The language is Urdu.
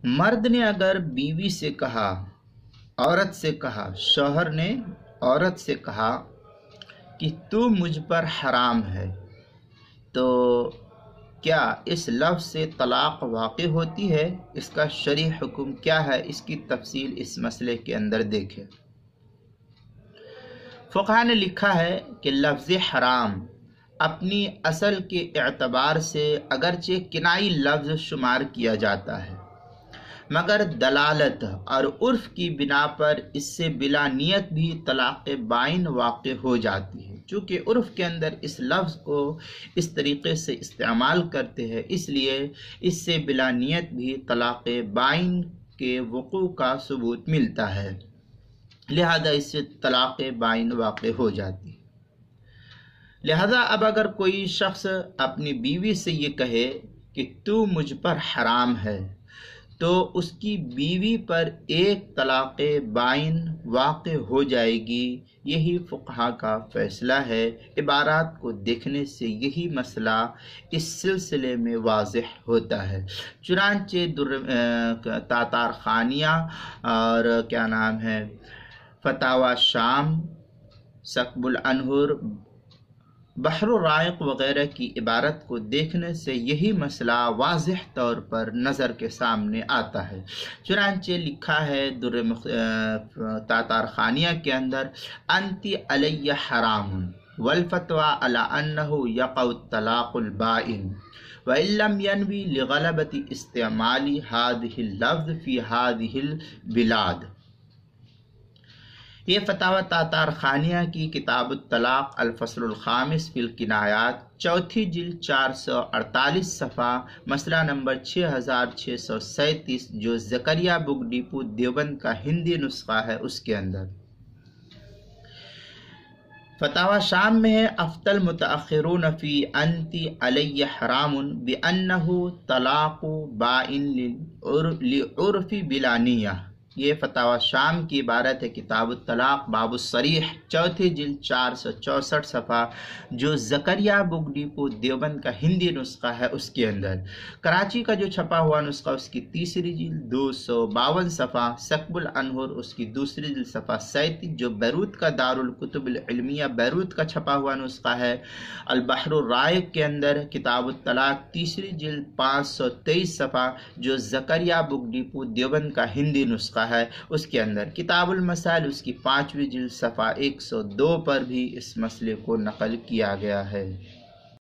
مرد نے اگر بیوی سے کہا، عورت سے کہا، شوہر نے عورت سے کہا کہ تو مجھ پر حرام ہے، تو کیا اس لفظ سے طلاق واقع ہوتی ہے؟ اس کا شرعی حکم کیا ہے؟ اس کی تفصیل اس مسئلے کے اندر دیکھیں۔ فقہاء نے لکھا ہے کہ لفظ حرام اپنی اصل کے اعتبار سے اگرچہ کنائی لفظ شمار کیا جاتا ہے، مگر دلالت اور عرف کی بنا پر اس سے بلا نیت بھی طلاق بائن واقع ہو جاتی ہے۔ چونکہ عرف کے اندر اس لفظ کو اس طریقے سے استعمال کرتے ہیں، اس لیے اس سے بلا نیت بھی طلاق بائن کے وقوع کا ثبوت ملتا ہے، لہذا اس سے طلاق بائن واقع ہو جاتی ہے۔ لہذا اب اگر کوئی شخص اپنی بیوی سے یہ کہے کہ تو مجھ پر حرام ہے، تو اس کی بیوی پر ایک طلاق بائن واقع ہو جائے گی۔ یہی فقہاء کا فیصلہ ہے۔ عبارات کو دیکھنے سے یہی مسئلہ اس سلسلے میں واضح ہوتا ہے۔ چنانچہ تاتار خانیہ اور فتاوی شام، ثقب الانہر، بحر الرائق وغیرہ کی عبارت کو دیکھنے سے یہی مسئلہ واضح طور پر نظر کے سامنے آتا ہے۔ چنانچہ لکھا ہے تاتار خانیہ کے اندر، انتی علی حرام والفتوى على انه يقع الطلاق البائن وان لم ينوي لغلبة استعمال هذه اللفظ في هذه البلاد۔ یہ فتاوی تاتار خانیہ کی کتاب الطلاق الفصل الخامس فی الکنایات، چوتھی جلد 448 صفحہ، مسئلہ نمبر 6637، جو زکریا بک ڈپو دیوبند کا ہندی نسخہ ہے، اس کے اندر۔ فتاوی شام میں ہے، افتى المتأخرون فی انتی علی حرام بأنہ طلاق بائن لعرف بلا نیہ۔ یہ فتاوی شام کی عبارت ہے، کتاب الطلاق باب الصریح، چوتھی جلد 464 صفحہ، جو زکریا بک ڈپو دیوبند کا ہندی نسخہ ہے، اس کے اندر۔ کراچی کا جو چھپا ہوا نسخہ، اس کی تیسری جلد 252 صفحہ، ثقب الانہر اس کی دوسری جلد صفحہ 37، جو بیروت کا دارالکتب العلمیہ بیروت کا چھپا ہوا نسخہ ہے۔ البحر الرائق کے اندر کتاب الطلاق تیسری جلد 523 صفحہ، جو زکریا بک ڈپو دیوبند کا ہندی نسخہ ہے، اس کے اندر۔ کتاب المسائل اس کی 5ویں جلد صفحہ 102 پر بھی اس مسئلے کو نقل کیا گیا ہے۔